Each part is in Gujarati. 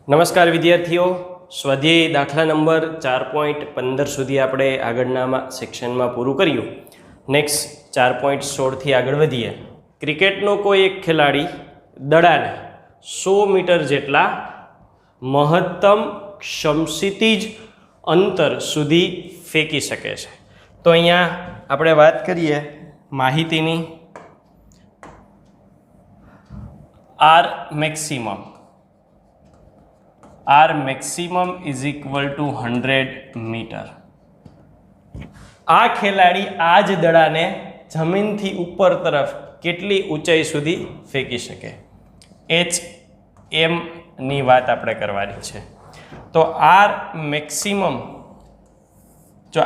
નમસ્કાર વિદ્યાર્થીઓ, સ્વાધ્યાય દાખલા નંબર 4.15 સુધી આપણે આગળના સેક્શનમાં પૂરું કર્યું. નેક્સ્ટ 4.16 થી આગળ વધીએ. ક્રિકેટનો કોઈ એક ખેલાડી દડાને 100 મીટર જેટલા મહત્તમ ક્ષમશિતિજ અંતર સુધી ફેંકી શકે છે. તો અહીંયા આપણે વાત કરીએ માહિતીની. R maximum is equal to 100 metre. આ ખેલાડી આ જ દડાને જમીનથી ઉપર તરફ કેટલી ઊંચાઈ સુધી ફેંકી શકે, HM ની વાત આપણે કરવાની છે. તો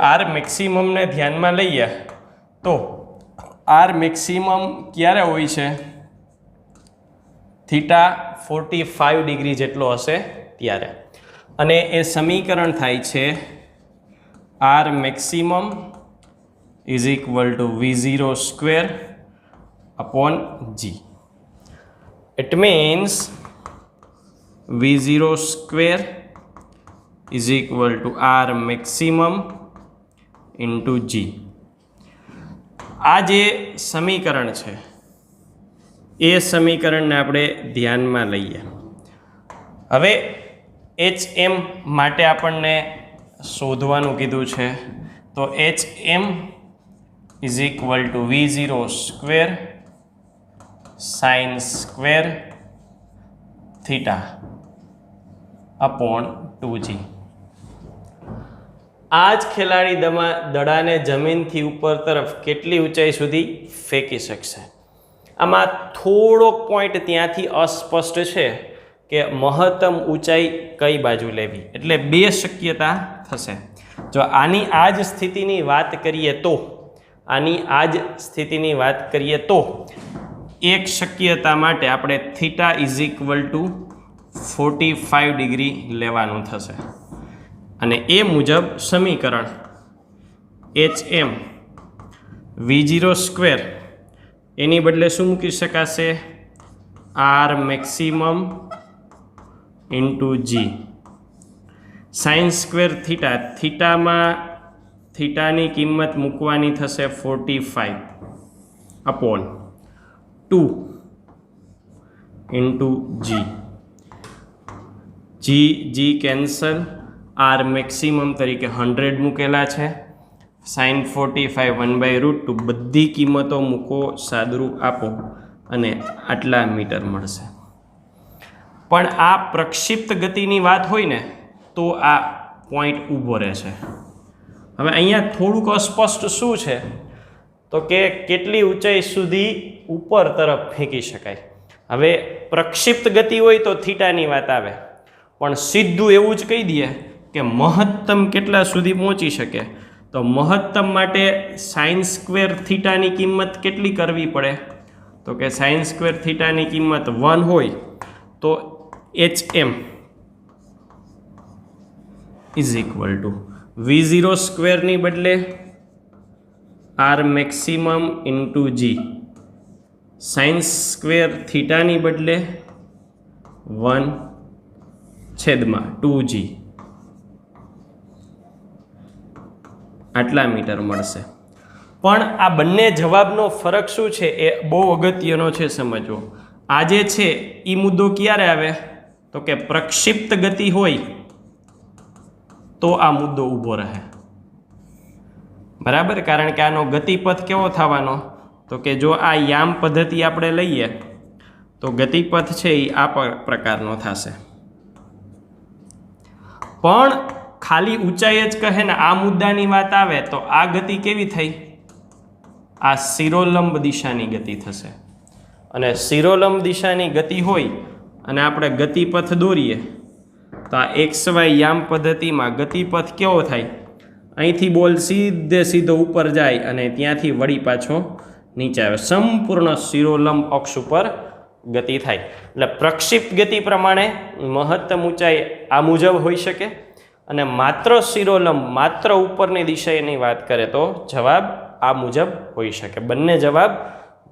આર મેક્સિમમને ધ્યાનમાં લઈએ તો આર મેક્સિમમ ક્યારે હોય છે? થીટા 45 ડિગ્રી જેટલો હશે ત્યારે. અને એ સમીકરણ થાય છે R maximum is equal to V0 square upon G. It means V0 square is equal to R maximum into G. આ જે સમીકરણ છે એ સમીકરણને આપણે ધ્યાનમાં લઈએ. હવે HM માટે આપણને શોધવાનું કીધું છે. તો HM is equal to V0 square sine square theta upon 2G. આ જ ખેલાડી દડાને જમીનથી ઉપર તરફ કેટલી ઊંચાઈ સુધી ફેંકી શકશે? આમાં થોડોક પોઈન્ટ ત્યાંથી અસ્પષ્ટ છે કે મહત્તમ ઊંચાઈ કઈ બાજુ લેવી, એટલે બે શક્યતા થશે. જો આની આ જ સ્થિતિની વાત કરીએ તો એક શક્યતા માટે આપણે theta is equal two 45 degree લેવાનું થશે. અને એ મુજબ સમીકરણ HM V0 સ્ક્વેર એની બદલે શું મૂકી શકાશે? R maximum into G sine square થીટાની કિંમત મૂકવાની થશે 45 upon 2 into G cancel. R maximum તરીકે 100 મૂકેલા છે. સાઇન 45 1/√2 બધી કિંમતો મૂકો, સાદરૂપ આપો અને આટલા મીટર મળશે. પણ આ પ્રક્ષિપ્ત ગતિની વાત હોય ને તો આ પોઈન્ટ ઊભો રહેશે. હવે અહીંયા થોડુંક અસ્પષ્ટ શું છે તો કે કેટલી ઊંચાઈ સુધી ઉપર તરફ ફેંકી શકાય. હવે પ્રક્ષિપ્ત ગતિ હોય તો થીટાની વાત આવે, પણ સીધું એવું જ કહી દઈએ કે મહત્તમ કેટલા સુધી પહોંચી શકે. તો મહત્તમ માટે સાઇન સ્ક્વેર થીટાની કિંમત કેટલી કરવી પડે? તો કે સાઇન સ્ક્વેર થીટાની કિંમત 1 હોય તો HM is equal to V0 સ્ક્વેરની બદલે R maximum into G sine square થીટાની બદલે 1/2G આટલા મીટર મળશે. પણ આ બંને જવાબનો ફરક શું છે એ બહુ અગત્યનો છે સમજવો. આ જે છે એ મુદ્દો ક્યારે આવે તો કે પ્રક્ષિપ્ત ગતિ હોય તો આ મુદ્દો ઊભો રહે. બરાબર, કારણ કે આનો ગતિપથ કેવો થવાનો તો કે જો આ યામ પદ્ધતિ આપણે લઈએ તો ગતિપથ છે એ આ પ્રકારનો થશે. પણ ખાલી ઊંચાઈ જ કહે ને આ મુદ્દાની વાત આવે તો આ ગતિ કેવી થઈ? આ શિરોલંબ દિશાની ગતિ થશે. અને શિરોલંબ દિશાની ગતિ હોય અને આપણે ગતિપથ દોરીએ તો આ XY યામ પદ્ધતિમાં ગતિપથ કેવો થાય? અહીંથી બોલ સીધો ઉપર જાય અને ત્યાંથી વળી પાછો નીચે આવે. સંપૂર્ણ શિરોલંબ અક્ષ ઉપર ગતિ થાય. એટલે પ્રક્ષિપ્ત ગતિ પ્રમાણે મહત્તમ ઊંચાઈ આ મુજબ હોઈ શકે અને માત્ર શિરોલંબ માત્ર ઉપરની દિશાની વાત કરે તો જવાબ આ મુજબ હોઈ શકે. બંને જવાબ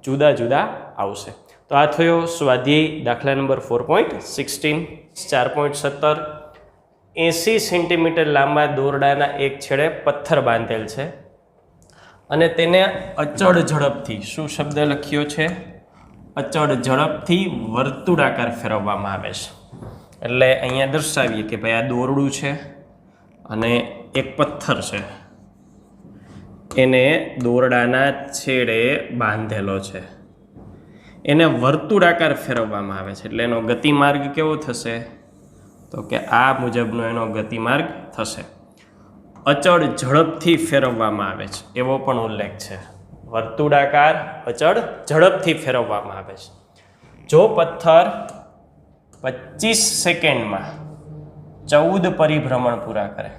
જુદા જુદા આવશે. તો આ થયો સ્વાધ્યાય દાખલા નંબર 4.16. 4.17 80 સેન્ટીમીટર લાંબા દોરડાના એક છેડે પથ્થર બાંધેલ છે અને તેને અચળ ઝડપથી, શું શબ્દ લખ્યો છે? અચળ ઝડપથી વર્તુળાકાર ફેરવવામાં આવે છે. એટલે અહીંયા દર્શાવીએ કે ભાઈ આ દોરડું છે અને એક પથ્થર છે, એને દોરડાના છેડે બાંધેલો છે, એને વર્તુળાકાર ફેરવવામાં આવે છે. એટલે એનો ગતિમાર્ગ કેવો થશે? તો કે આ મુજબનો એનો ગતિમાર્ગ થશે. અચળ ઝડપથી ફેરવવામાં આવે છે એવો પણ ઉલ્લેખ છે. વર્તુળાકાર અચળ ઝડપથી ફેરવવામાં આવે છે. જો પથ્થર 25 સેકન્ડમાં 14 પરિભ્રમણ પૂરા કરે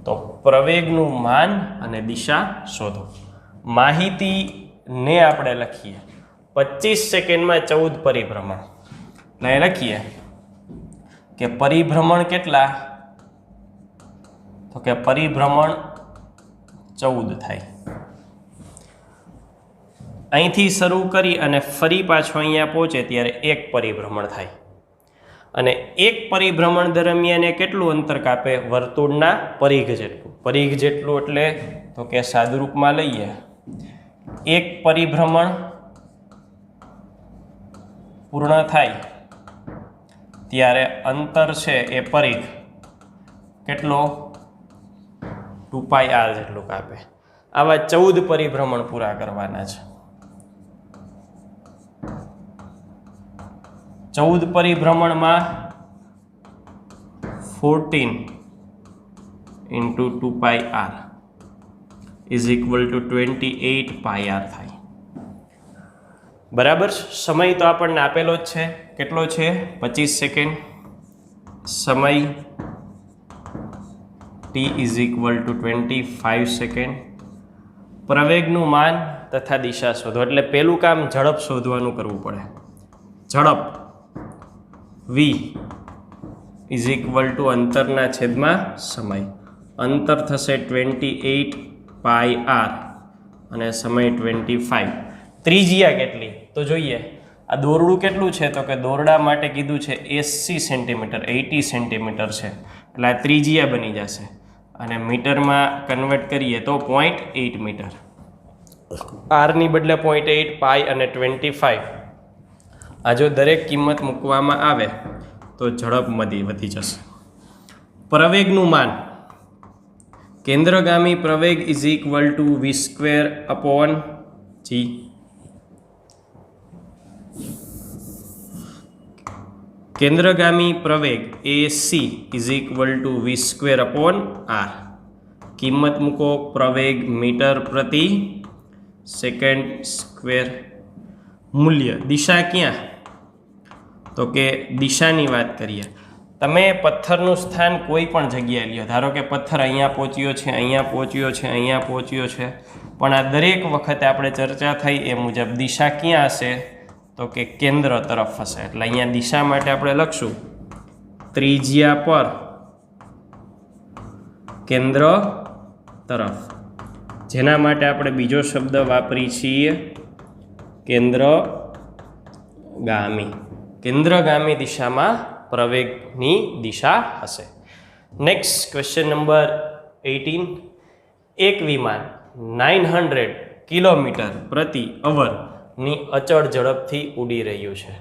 તો પ્રવેગનું માન અને દિશા શોધો. માહિતીને આપણે લખીએ 25 સેકન્ડમાં 14 પરિભ્રમણ. ને લખીએ કે પરિભ્રમણ કેટલા? તો કે પરિભ્રમણ 14 થાય. અહીંથી શરૂ કરી અને ફરી પાછો અહીંયા પહોંચે ત્યારે એક પરિભ્રમણ થાય. અને એક પરિભ્રમણ દરમિયાન એ કેટલું અંતર કાપે? વર્તુળના પરિઘ જેટલું. પરિઘ જેટલું એટલે તો કે સાદુરૂપમાં લઈએ, એક પરિભ્રમણ પૂર્ણ થાય ત્યારે અંતર છે એ પરિઘ કેટલો? 2πr જેટલું કાપે. આવા 14 પરિભ્રમણ પૂરા કરવાના છે. 14 પરિભ્રમણમાં 14 into 2πr is equal to 28 πr થાય. બરાબર. સમય તો આપણને આપેલો જ છે. કેટલો છે? 25 સેકન્ડ. સમય t is equal to 25 second. પ્રવેગનું માન તથા દિશા શોધો. એટલે પહેલું કામ ઝડપ શોધવાનું કરવું પડે. ઝડપ v is equal to અંતરના છેદમાં સમય. અંતર થશે 28 πr અને સમય 25. ત્રિજ્યા કેટલી? તો જોઈએ. આ દોરડું કેટલું છે? તો કે દોરડા માટે કીધું છે 80 સેન્ટીમીટર, 80 સેન્ટીમીટર છે. એટલે આ ત્રિજ્યા બની જશે અને મીટરમાં કન્વર્ટ કરીએ તો 0.8 મીટર. આરની બદલે 0.8, પાઈ અને 25. આ જો દરેક કિંમત મૂકવામાં આવે તો ઝડપ વધી જશે. પ્રવેગનું માન, કેન્દ્રગામી પ્રવેગ ઇઝ ઇક્વલ ટુ v²/g. કેન્દ્રગામી પ્રવેગ AC is equal two v²/r. કિંમત મૂકો પ્રવેગ મીટર પ્રતિ સેકન્ડ સ્ક્વેર. મૂલ્ય, દિશા ક્યાં? તો કે દિશાની વાત કરીએ. તમે પથ્થરનું સ્થાન કોઈ પણ જગ્યાએ લ્યો. ધારો કે પથ્થર અહીંયા પહોંચ્યો છે, અહીંયા પહોંચ્યો છે, અહીંયા પહોંચ્યો છે, પણ આ દરેક વખતે આપણે ચર્ચા થઈ એ મુજબ દિશા ક્યાં હશે? તો કે કેન્દ્ર તરફ હશે. એટલે અહીંયા દિશા માટે આપણે લખશું ત્રિજ્યા પર કેન્દ્ર તરફ, જેના માટે આપણે બીજો શબ્દ વાપરી છીએ કેન્દ્રગામી. કેન્દ્રગામી દિશામાં પ્રવેગની દિશા હશે. Next question number 18. એક વિમાન 900 કિલોમીટર પ્રતિ અવરની અચળ ઝડપથી ઉડી રહ્યું છે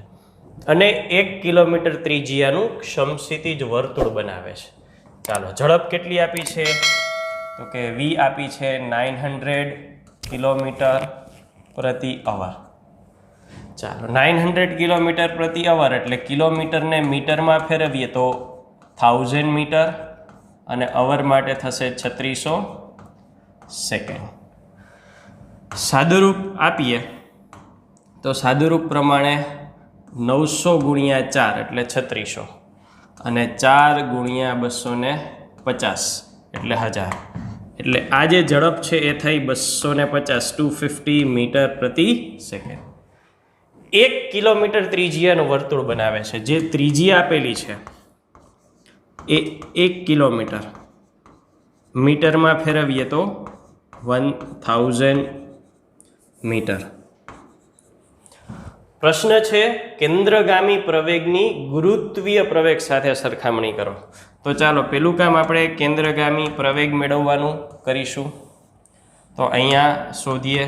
અને 1 કિલોમીટર ત્રિજ્યાનું સમક્ષિતિજ વર્તુળ બનાવે છે. ચાલો, ઝડપ કેટલી આપી છે? તો કે v આપી છે 900 કિલોમીટર પ્રતિ અવર. ચાલો, 900 કિલોમીટર પ્રતિ અવર એટલે કિલોમીટરને મીટરમાં ફેરવીએ તો 1000 મીટર અને અવર માટે થશે 3600 સેકન્ડ. સાદુરૂપ આપીએ તો સાદુરૂપ પ્રમાણે 900 × 4 એટલે 3600 અને 4 × 250 એટલે 1000. એટલે આ જે ઝડપ છે એ થઈ 250, 250 મીટર પ્રતિ સેકન્ડ. 1 કિલોમીટર ત્રિજ્યાનું વર્તુળ બનાવે છે. જે ત્રિજ્યા આપેલી છે એ 1 કિલોમીટર, મીટરમાં ફેરવીએ તો 1000 મીટર. પ્રશ્ન છે કેન્દ્રગામી પ્રવેગની ગુરુત્વીય પ્રવેગ સાથે સરખામણી કરો. તો ચાલો પેલું કામ આપણે કેન્દ્રગામી પ્રવેગ મેળવવાનું કરીશું. તો અહીંયા શોધીએ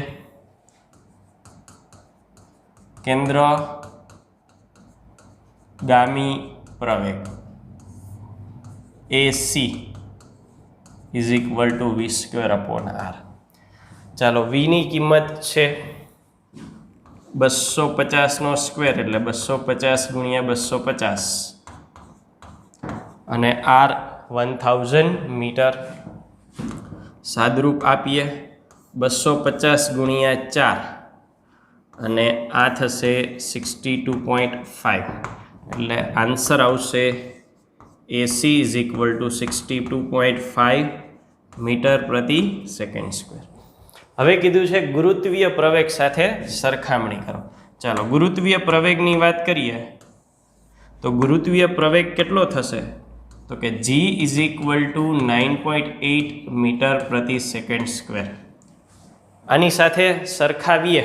કેન્દ્રગામી પ્રવેગ AC is equal two v²/r. ચાલો v ની કિંમત છે 250 નો સ્ક્વેર એટલે 250 ગુણ્યા 250 અને r 1000 મીટર. સાદરૂપ આપીએ 250 ગુણ્યા 4 અને આ થશે 62.5 એટલે આન્સર આવશે AC is equal to 62.5 metre પ્રતિ સેકન્ડ સ્ક્વેર. હવે કીધું છે ગુરુત્વીય પ્રવેગ સાથે સરખામણી કરો. ચાલો ગુરુત્વીય પ્રવેગની વાત કરીએ તો ગુરુત્વીય પ્રવેગ કેટલો થશે? તો કે G is equal to 9.8 metre પ્રતિ સેકન્ડ સ્ક્વેર. આની સાથે સરખાવીએ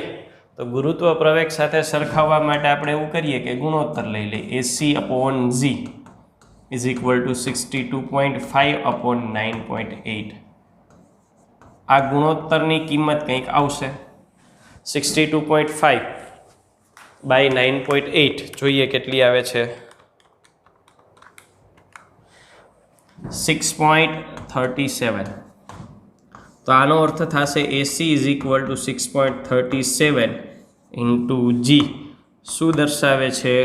તો ગુરુત્વ પ્રવેગ સાથે સરખાવવા માટે આપણે એવું કરીએ કે ગુણોત્તર લઈ લઈએ. AC/G is equal two 62.5/9.8. આ ગુણોત્તરની કિંમત કંઈક આવશે 62.5/9.8. જોઈએ કેટલી આવે છે 6.37. તો આનો અર્થ થશે AC is equal two 6.37 into G. શું દર્શાવે છે?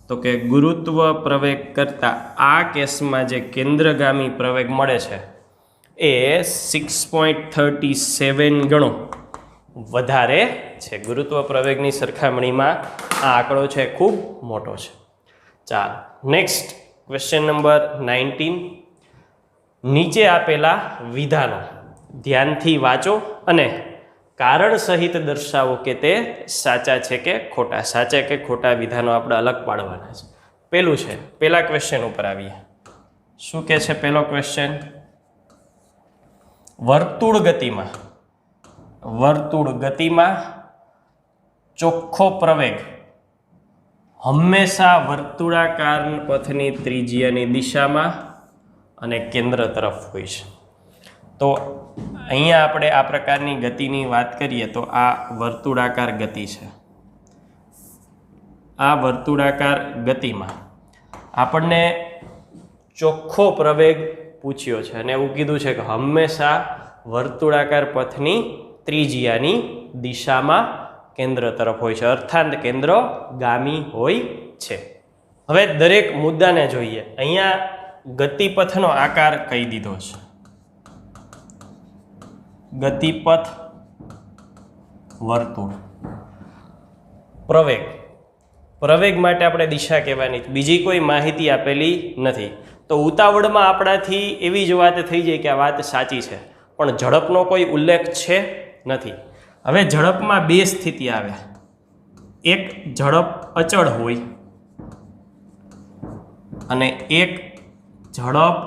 તો કે ગુરુત્વ પ્રવેગ કરતાં આ કેસમાં જે કેન્દ્રગામી પ્રવેગ મળે છે એ 6.37 ગણો વધારે છે. ગુરુત્વ પ્રવેગની સરખામણીમાં આ આંકડો છે ખૂબ મોટો છે. ચાલો નેક્સ્ટ ક્વેશ્ચન નંબર 19. નીચે આપેલા વિધાનો ધ્યાનથી વાંચો અને કારણ સહિત દર્શાવો કે તે સાચા છે કે ખોટા. સાચા કે ખોટા વિધાનો આપણે અલગ પાડવાના છે. પેલું છે, પેલા ક્વેશ્ચન ઉપર આવીએ. શું કે છે પેલો ક્વેશ્ચન? વર્તુળ ગતિમાં ચોખ્ખો પ્રવેગ હંમેશા વર્તુળાકાર પથની ત્રિજ્યાની દિશામાં અને કેન્દ્ર તરફ હોય છે. તો અહીંયા આપણે આ પ્રકારની ગતિની વાત કરીએ તો આ વર્તુળાકાર ગતિ છે. આ વર્તુળાકાર ગતિમાં આપણને ચોખ્ખો પ્રવેગ પૂછ્યો છે અને એવું કીધું છે કે હંમેશા વર્તુળાકાર પથની ત્રિજ્યાની દિશામાં કેન્દ્ર તરફ હોય છે, અર્થાત કેન્દ્રગામી હોય છે. હવે દરેક મુદ્દાને જોઈએ. અહીંયા ગતિપથનો આકાર કહી દીધો છે. ગતિપથ વર્તુળ. પ્રવેગ માટે આપણે દિશા કહેવાની, બીજી કોઈ માહિતી આપેલી નથી. તો ઉતાવળમાં આપણાથી એવી જ વાત થઈ જાય કે આ વાત સાચી છે, પણ ઝડપનો કોઈ ઉલ્લેખ છે નથી. હવે ઝડપમાં બે સ્થિતિ આવે. એક ઝડપ અચળ હોય અને એક ઝડપ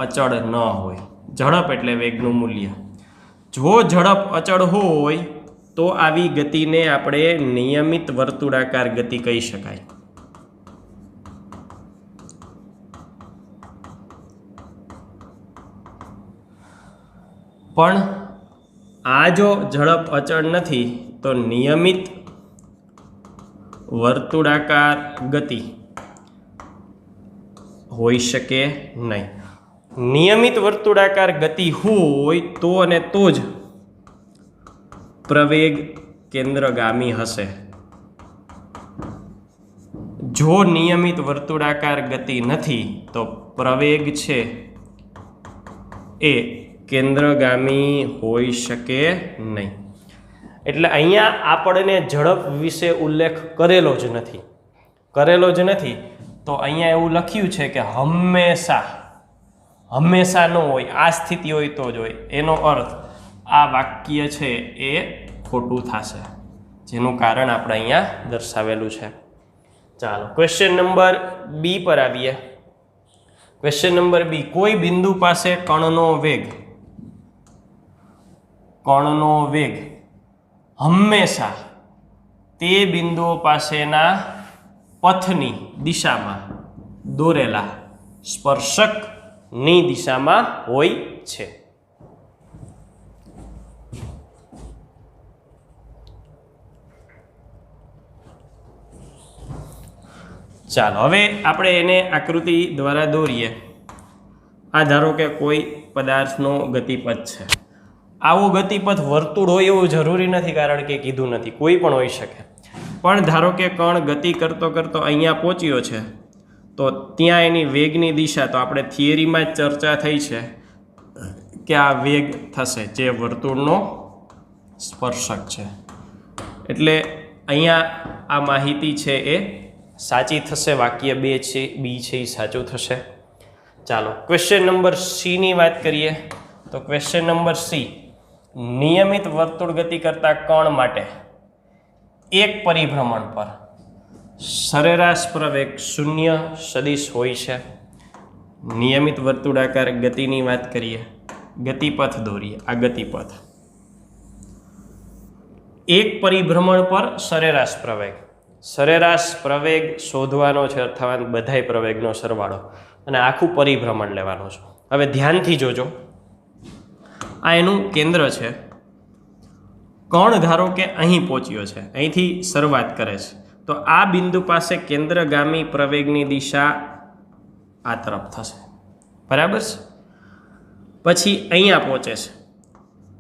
અચળ ન હોય. ઝડપ એટલે વેગનું મૂલ્ય. જો ઝડપ અચળ હોય તો આવી ગતિને આપણે નિયમિત વર્તુળાકાર ગતિ કહી શકાય. પણ આ જો ઝડપ અચળ નથી તો નિયમિત વર્તુળાકાર ગતિ હોઈ શકે નહીં. નિયમિત વર્તુળાકાર ગતિ હોય તો અને તો જ પ્રવેગ કેન્દ્રગામી હશે. જો નિયમિત વર્તુળાકાર ગતિ નથી તો પ્રવેગ છે એ કેન્દ્રગામી હોઈ શકે નહીં. એટલે અહીંયા આપણને ઝડપ વિશે ઉલ્લેખ કરેલો જ નથી. તો અહીંયા એવું લખ્યું છે કે હંમેશા ન હોય, આ સ્થિતિ હોય તો જ હોય. એનો અર્થ આ વાક્ય છે એ ખોટું થશે, જેનું કારણ આપણે અહીંયા દર્શાવેલું છે. ચાલો ક્વેશ્ચન નંબર બી પર આવીએ. Question number B. કોઈ બિંદુ પાસે કણનો વેગ હંમેશા તે બિંદુઓ પાસેના પથની દિશામાં દોરેલા સ્પર્શકની દિશામાં હોય છે. ચાલો હવે આપણે એને આકૃતિ દ્વારા દોરીએ. આ ધારો કે કોઈ પદાર્થનો ગતિપથ છે. આવો ગતિપથ વર્તુળ હોય એવું જરૂરી નથી, કારણ કે કીધું નથી, કોઈ પણ હોઈ શકે. પણ ધારો કે કણ ગતિ કરતો કરતો અહીંયા પહોંચ્યો છે, તો ત્યાં એની વેગની દિશા, તો આપણે થિયરીમાં જ ચર્ચા થઈ છે કે આ વેગ થશે જે વર્તુળનો સ્પર્શક છે. એટલે અહીંયા આ માહિતી છે એ સાચી થશે. વાક્ય બી છે એ સાચું થશે. ચાલો ક્વેશ્ચન નંબર સી વાત કરીએ. તો ક્વેશ્ચન નંબર સી, નિયમિત વર્તુળ ગતિ કરતા કણ માટે એક પરિભ્રમણ પર સરેરાશ પ્રવેગ 0 સદિશ હોય છે. નિયમિત વર્તુળાકાર ગતિની વાત કરીએ, ગતિપથ દોરીએ. આ ગતિપથ એક પરિભ્રમણ પર સરેરાશ પ્રવેગ શોધવાનો છે, અર્થાત બધાય પ્રવેગનો સરવાળો, અને આખું પરિભ્રમણ લેવાનું છે. હવે ધ્યાનથી જોજો, આ એનું કેન્દ્ર છે. કણ ધારો કે અહીં પહોંચ્યો છે, અહીંથી શરૂઆત કરે છે, તો આ બિંદુ પાસે કેન્દ્રગામી પ્રવેગની દિશા આ તરફ થશે. બરાબર છે. પછી અહીંયા પહોંચે છે.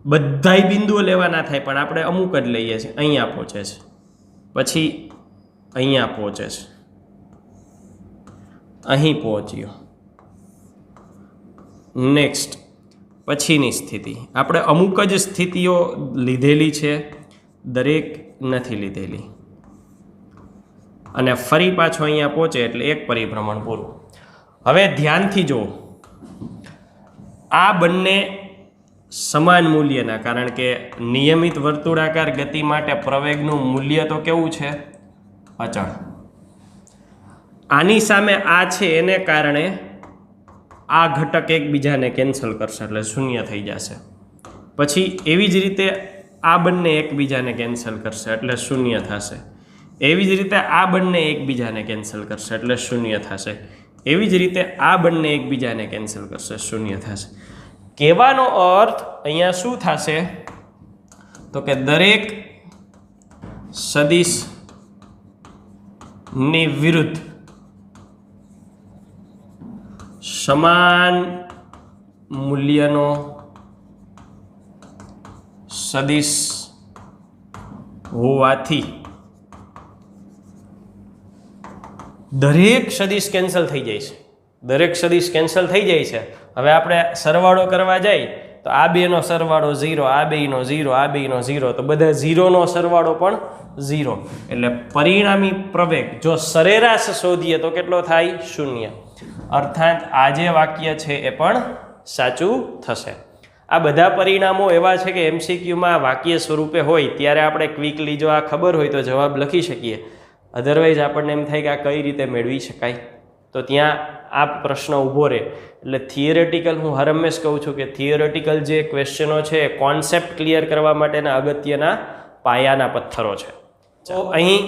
બધાય બિંદુઓ લેવા ના થાય, પણ આપણે અમુક જ લઈએ છીએ. અહીંયા પહોંચે છે, પછી અહીંયા પહોંચે છે, અહીં પહોંચ્યો. નેક્સ્ટ પછીની સ્થિતિ, આપણે અમુક જ સ્થિતિઓ લીધેલી છે, દરેક નથી લીધેલી. અને ફરી પાછો અહીંયા પહોંચે એટલે એક પરિભ્રમણ પૂરું. હવે ધ્યાનથી જુઓ, આ બંને સમાન મૂલ્યના, કારણ કે નિયમિત વર્તુળાકાર ગતિ માટે પ્રવેગનું મૂલ્ય તો કેવું છે? અચળ. આની સામે આ છે, એને કારણે આ ઘટક એકબીજાને કેન્સલ કરશે એટલે 0 થઈ જશે. પછી એવી જ રીતે આ બંને એકબીજાને કેન્સલ કરશે એટલે 0 થશે. એવી જ રીતે આ બંને એકબીજાને કેન્સલ કરશે એટલે 0 થશે. એવી જ રીતે આ બંને એકબીજાને કેન્સલ કરશે, 0 થશે. કહેવાનો અર્થ અહીંયા શું થશે? તો કે દરેક સદિશની વિરુદ્ધ સમાન મૂલ્યનો સદિશ હોવાથી દરેક સદિશ કેન્સલ થઈ જાય છે. દરેક સદિશ કેન્સલ થઈ જાય છે. હવે આપણે સરવાળો કરવા જાય તો આ બેનો સરવાળો 0, આ બેનો 0, આ બેનો 0, તો બધા 0નો સરવાળો પણ 0. એટલે પરિણામી પ્રવેગ જો સરેરાશ શોધીએ તો કેટલો થાય? 0. અર્થાત આ જે વાક્ય છે એ પણ સાચું થશે. આ બધા પરિણામો એવા છે કે MCQમાં વાક્ય સ્વરૂપે હોય ત્યારે આપણે ક્વિકલી જો આ ખબર હોય તો જવાબ લખી શકીએ. અધરવાઇઝ આપણને એમ થાય કે આ કઈ રીતે મેળવી શકાય, તો ત્યાં આ પ્રશ્ન ઊભો રહે. એટલે થિયરેટિકલ, હું હર હંમેશ કહું છું કે થિયરેટિકલ જે ક્વેશ્ચનો છે એ કોન્સેપ્ટ ક્લિયર કરવા માટેના અગત્યના પાયાના પથ્થરો છે. તો અહીં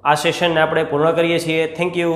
આ સેશનને આપણે પૂર્ણ કરીએ છીએ. Thank you.